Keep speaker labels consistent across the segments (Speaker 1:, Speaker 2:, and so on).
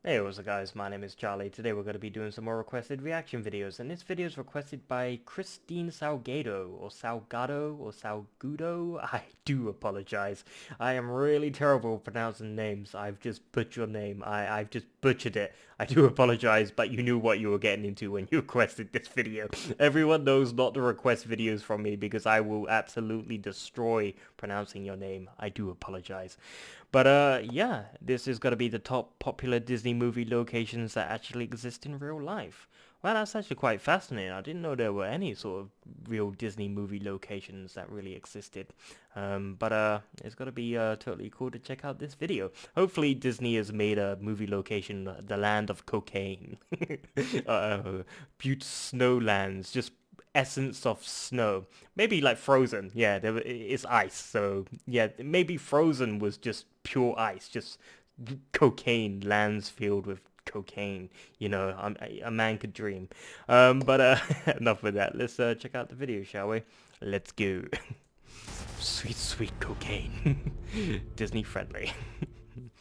Speaker 1: Hey, what's up guys, my name is Charlie. Today we're going to be doing some more requested reaction videos, and this video is requested by Christine Salgado, or Salgado, or Salgudo. I do apologize. I am really terrible at pronouncing names. I've just butchered your name. I've just butchered it. I do apologize, but you knew what you were getting into when you requested this video. Everyone knows not to request videos from me because I will absolutely destroy pronouncing your name. I do apologize. But yeah, this is gonna be the top popular Disney movie locations that actually exist in real life. Well, that's actually quite fascinating. I didn't know there were any sort of real Disney movie locations that really existed. But it's gonna be totally cool to check out this video. Hopefully Disney has made a movie location, the land of cocaine. Butte Snowlands, just essence of snow. Maybe like Frozen. Yeah, it's ice. So yeah, maybe Frozen was just pure ice, just cocaine, lands filled with cocaine. You know, a man could dream. But enough with that. Let's check out the video, shall we? Let's go. Sweet, sweet cocaine. Disney friendly.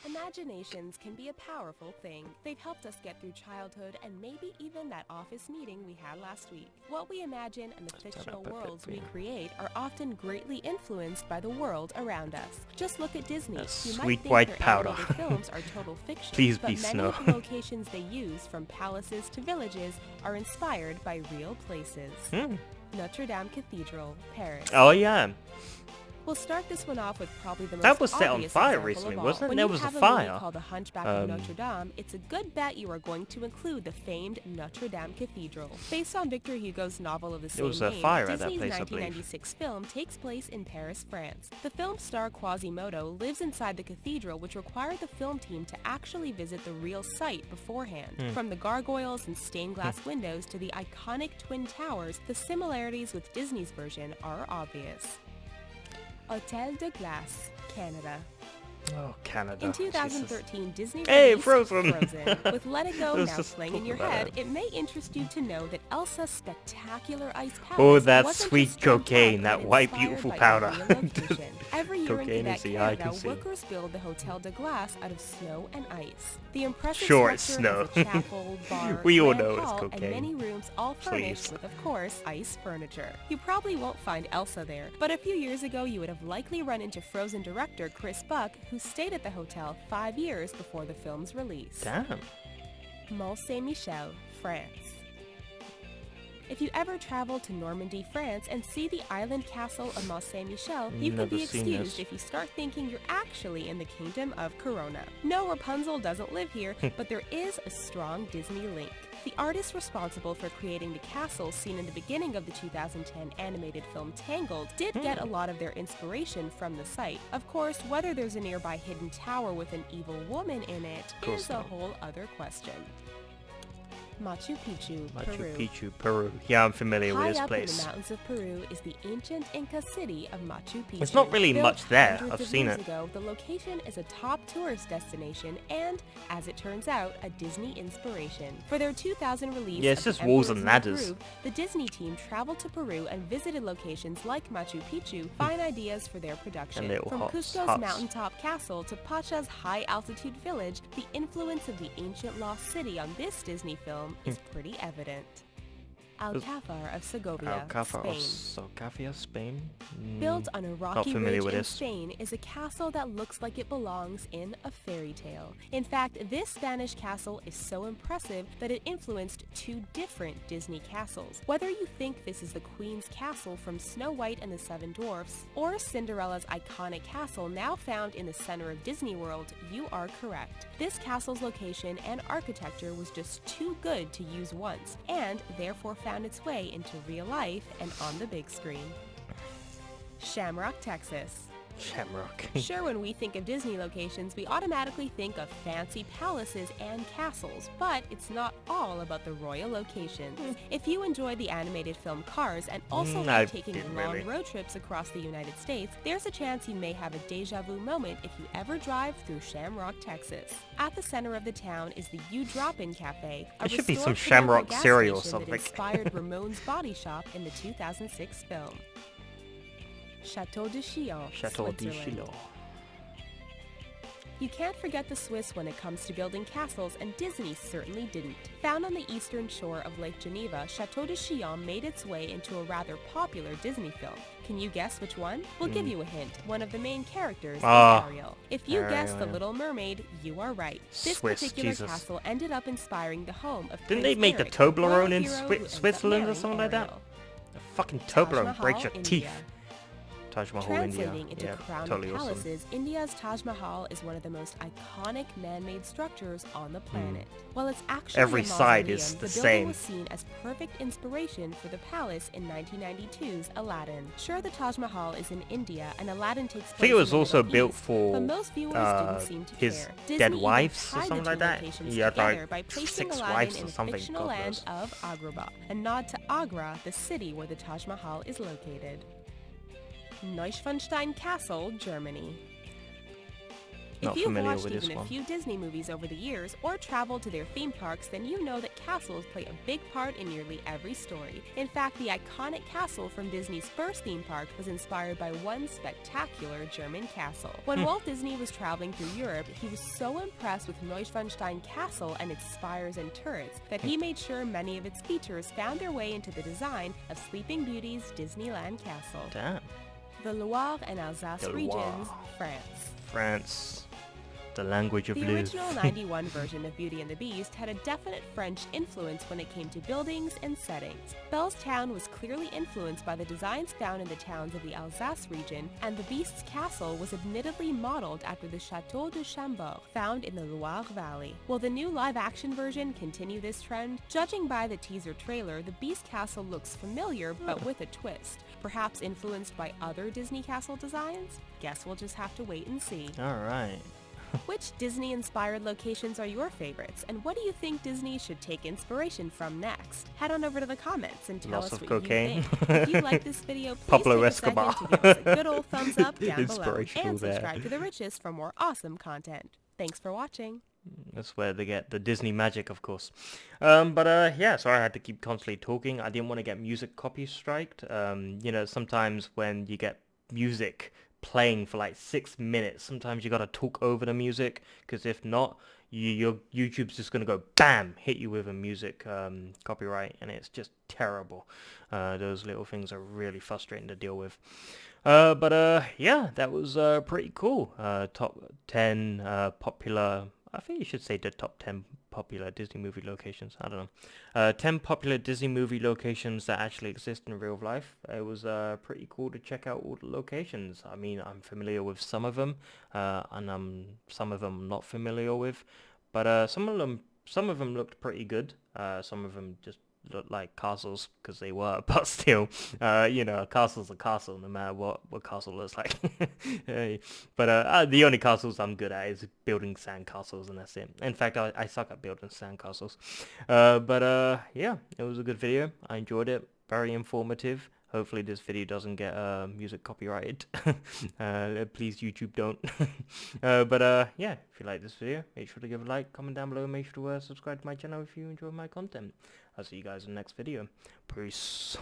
Speaker 2: Imaginations can be a powerful thing. They've helped us get through childhood and maybe even that office meeting we had last week. What we imagine and the fictional worlds we create are often greatly influenced by the world around us. Just look at Disney.
Speaker 1: A
Speaker 2: You
Speaker 1: sweet
Speaker 2: might think
Speaker 1: white
Speaker 2: their
Speaker 1: powder.
Speaker 2: animated films are total fiction,
Speaker 1: Please
Speaker 2: but
Speaker 1: be
Speaker 2: many
Speaker 1: snow.
Speaker 2: of the locations they use, from palaces to villages, are inspired by real places. Notre Dame Cathedral, Paris.
Speaker 1: Oh yeah.
Speaker 2: We'll start this one off with probably the most
Speaker 1: That was set on
Speaker 2: obvious
Speaker 1: fire
Speaker 2: example
Speaker 1: recently,
Speaker 2: of all.
Speaker 1: wasn't it?
Speaker 2: When
Speaker 1: There
Speaker 2: you
Speaker 1: was a
Speaker 2: have a movie
Speaker 1: fire.
Speaker 2: called The Hunchback of Notre Dame, it's a good bet you are going to include the famed Notre Dame Cathedral. Based on Victor Hugo's novel of the same
Speaker 1: was a
Speaker 2: name,
Speaker 1: fire at that
Speaker 2: Disney's
Speaker 1: place, I believe.
Speaker 2: 1996 film takes place in Paris, France. The film star Quasimodo lives inside the cathedral, which required the film team to actually visit the real site beforehand. From the gargoyles and stained glass windows to the iconic Twin Towers, the similarities with Disney's version are obvious. Hôtel de Glace, Canada.
Speaker 1: Oh, Canada.
Speaker 2: In
Speaker 1: Jesus.
Speaker 2: 2013, Disney
Speaker 1: Hey,
Speaker 2: released
Speaker 1: Frozen!
Speaker 2: With Let It Go
Speaker 1: I was
Speaker 2: now
Speaker 1: just
Speaker 2: playing in your
Speaker 1: talking about
Speaker 2: head,
Speaker 1: that.
Speaker 2: it may interest you to know that Elsa's spectacular ice palace
Speaker 1: Oh, that
Speaker 2: wasn't
Speaker 1: sweet
Speaker 2: just dreamt up,
Speaker 1: cocaine, that
Speaker 2: but
Speaker 1: white
Speaker 2: inspired
Speaker 1: beautiful
Speaker 2: by a
Speaker 1: powder.
Speaker 2: real location. Every year in
Speaker 1: Cocaine
Speaker 2: Quebec,
Speaker 1: is the eye
Speaker 2: Canada,
Speaker 1: can see.
Speaker 2: workers build the Hotel de Glace out of snow and ice. The impressive
Speaker 1: Sure, it's
Speaker 2: structure has
Speaker 1: snow.
Speaker 2: a chapel, bar,
Speaker 1: We all
Speaker 2: grand
Speaker 1: know it's
Speaker 2: hall, and
Speaker 1: cocaine.
Speaker 2: many rooms all furnished
Speaker 1: Please.
Speaker 2: with, of course, ice furniture. You probably won't find Elsa there, but a few years ago you would have likely run into Frozen director Chris Buck, who stayed at the hotel 5 years before the film's release.
Speaker 1: Damn.
Speaker 2: Mont Saint-Michel, France. If you ever travel to Normandy, France, and see the island castle of Mont Saint-Michel, you can
Speaker 1: Never
Speaker 2: be
Speaker 1: seen
Speaker 2: excused
Speaker 1: this.
Speaker 2: if you start thinking you're actually in the kingdom of Corona. No, Rapunzel doesn't live here, but there is a strong Disney link. The artist responsible for creating the castle seen in the beginning of the 2010 animated film Tangled did get a lot of their inspiration from the site. Of course, whether there's a nearby hidden tower with an evil woman in it
Speaker 1: course
Speaker 2: is a
Speaker 1: not.
Speaker 2: whole other question. Machu Picchu,
Speaker 1: Machu
Speaker 2: Peru.
Speaker 1: Picchu, Peru. Yeah, I'm familiar with
Speaker 2: High
Speaker 1: this
Speaker 2: up in
Speaker 1: place.
Speaker 2: the mountains of Peru is the ancient Inca city of Machu Picchu.
Speaker 1: It's not really
Speaker 2: Built
Speaker 1: much there.
Speaker 2: hundreds
Speaker 1: I've
Speaker 2: of
Speaker 1: seen
Speaker 2: years
Speaker 1: it.
Speaker 2: ago, the location is a top tourist destination and, as it turns out, a Disney inspiration. For their 2000 release
Speaker 1: Yeah, it's
Speaker 2: of
Speaker 1: just
Speaker 2: The
Speaker 1: walls
Speaker 2: Emperor's
Speaker 1: and
Speaker 2: New
Speaker 1: ladders.
Speaker 2: Groove, the Disney team traveled to Peru and visited locations like Machu Picchu, find ideas for their production.
Speaker 1: And little
Speaker 2: From
Speaker 1: huts.
Speaker 2: Cusco's mountaintop castle to Pacha's high-altitude village, the influence of the ancient lost city on this Disney film is pretty evident. Alcázar of Segovia, Spain.
Speaker 1: Socavia, Spain?
Speaker 2: Built on a rocky
Speaker 1: familiar
Speaker 2: ridge
Speaker 1: with
Speaker 2: in
Speaker 1: this.
Speaker 2: Spain is a castle that looks like it belongs in a fairy tale. In fact, this Spanish castle is so impressive that it influenced 2 different Disney castles. Whether you think this is the Queen's Castle from Snow White and the Seven Dwarfs, or Cinderella's iconic castle now found in the center of Disney World, you are correct. This castle's location and architecture was just too good to use once, and therefore found its way into real life and on the big screen. Shamrock, Texas.
Speaker 1: Shamrock.
Speaker 2: Sure, when we think of Disney locations, we automatically think of fancy palaces and castles, but it's not all about the royal locations. If you enjoy the animated film Cars and also
Speaker 1: I
Speaker 2: like taking
Speaker 1: didn't
Speaker 2: long
Speaker 1: really.
Speaker 2: road trips across the United States, there's a chance you may have a deja vu moment if you ever drive through Shamrock, Texas. At the center of the town is the You Drop In Cafe, a
Speaker 1: There should be some
Speaker 2: restored Panera
Speaker 1: Shamrock
Speaker 2: gas
Speaker 1: cereal or
Speaker 2: station that
Speaker 1: something.
Speaker 2: inspired Ramon's Body Shop in the 2006 film. Chateau de Chillon,
Speaker 1: Chateau de
Speaker 2: Switzerland.
Speaker 1: Chillon.
Speaker 2: You can't forget the Swiss when it comes to building castles, and Disney certainly didn't. Found on the eastern shore of Lake Geneva, Chateau de Chillon made its way into a rather popular Disney film. Can you guess which one? We'll give you a hint. One of the main characters is Ariel. If you guessed The Little Mermaid, you are right. This particular castle ended up inspiring the home of
Speaker 1: Didn't they make the Toblerone in Switzerland or something like that? The fucking Toblerone breaks your teeth. Taj Mahal,
Speaker 2: Translating
Speaker 1: India.
Speaker 2: into
Speaker 1: Yeah,
Speaker 2: crown
Speaker 1: totally
Speaker 2: palaces,
Speaker 1: awesome.
Speaker 2: India's Taj Mahal is one of the most iconic man-made structures on the planet. While it's actually
Speaker 1: Every
Speaker 2: a
Speaker 1: side
Speaker 2: mausoleum,
Speaker 1: is the
Speaker 2: building
Speaker 1: same.
Speaker 2: was seen as perfect inspiration for the palace in 1992's Aladdin. Sure, the Taj Mahal is in India, and Aladdin takes place
Speaker 1: I think it was
Speaker 2: in the
Speaker 1: also
Speaker 2: Middle
Speaker 1: built
Speaker 2: East,
Speaker 1: for
Speaker 2: but most viewers didn't seem to
Speaker 1: his
Speaker 2: care.
Speaker 1: dead
Speaker 2: Disney
Speaker 1: wives or
Speaker 2: even tied
Speaker 1: something
Speaker 2: the
Speaker 1: like
Speaker 2: two
Speaker 1: that.
Speaker 2: locations
Speaker 1: He had
Speaker 2: together
Speaker 1: like
Speaker 2: by placing
Speaker 1: 6
Speaker 2: Aladdin
Speaker 1: wives
Speaker 2: in
Speaker 1: or
Speaker 2: the
Speaker 1: something.
Speaker 2: fictional
Speaker 1: God
Speaker 2: land
Speaker 1: knows.
Speaker 2: of Agrabah, a nod to Agra, the city where the Taj Mahal is located. Neuschwanstein Castle, Germany.
Speaker 1: Not
Speaker 2: If you've
Speaker 1: familiar
Speaker 2: watched
Speaker 1: with this
Speaker 2: even a
Speaker 1: one.
Speaker 2: few Disney movies over the years or traveled to their theme parks, then you know that castles play a big part in nearly every story. In fact, the iconic castle from Disney's first theme park was inspired by one spectacular German castle. When Walt Disney was traveling through Europe, he was so impressed with Neuschwanstein Castle and its spires and turrets that he made sure many of its features found their way into the design of Sleeping Beauty's Disneyland Castle.
Speaker 1: Damn.
Speaker 2: The Loire and Alsace
Speaker 1: The
Speaker 2: regions,
Speaker 1: Loire.
Speaker 2: France.
Speaker 1: France. The language of
Speaker 2: The
Speaker 1: blue.
Speaker 2: original 91 version of Beauty and the Beast had a definite French influence when it came to buildings and settings. Belle's town was clearly influenced by the designs found in the towns of the Alsace region, and the Beast's castle was admittedly modeled after the Chateau de Chambord, found in the Loire Valley. Will the new live-action version continue this trend? Judging by the teaser trailer, the Beast castle looks familiar, but with a twist. Perhaps influenced by other Disney castle designs? Guess we'll just have to wait and see.
Speaker 1: Alright.
Speaker 2: Which Disney-inspired locations are your favorites, and what do you think Disney should take inspiration from next? Head on over to the comments and tell
Speaker 1: Lots
Speaker 2: us
Speaker 1: of
Speaker 2: what
Speaker 1: cocaine.
Speaker 2: you think. If you like this video, please
Speaker 1: Pablo
Speaker 2: take a
Speaker 1: Escobar.
Speaker 2: second to give us a good old thumbs up down below,
Speaker 1: Inspirational
Speaker 2: and
Speaker 1: there.
Speaker 2: subscribe to The Richest for more awesome content. Thanks for watching.
Speaker 1: That's where they get the Disney magic, of course. Yeah, sorry I had to keep constantly talking. I didn't want to get music copy striked. You know, sometimes when you get music playing for like 6 minutes, sometimes you gotta talk over the music, because if not, your YouTube's just gonna go BAM, hit you with a music copyright, and it's just terrible. Those little things are really frustrating to deal with. Yeah, that was pretty cool. Top 10 popular, I think you should say the top 10 popular Disney movie locations. I don't know. 10 popular Disney movie locations that actually exist in real life. It was pretty cool to check out all the locations. I mean, I'm familiar with some of them, and some of them I'm not familiar with. But some of them looked pretty good. Some of them just looked like castles, because they were, but still, you know, a castle's a castle no matter what castle looks like. Hey. But the only castles I'm good at is building sand castles, and that's it. In fact, I suck at building sand castles. Yeah, it was a good video. I enjoyed it. Very informative. Hopefully this video doesn't get music copyrighted. Please, YouTube, don't. Yeah, if you like this video, make sure to give a like, comment down below, and make sure to subscribe to my channel if you enjoy my content. I'll see you guys in the next video. Peace.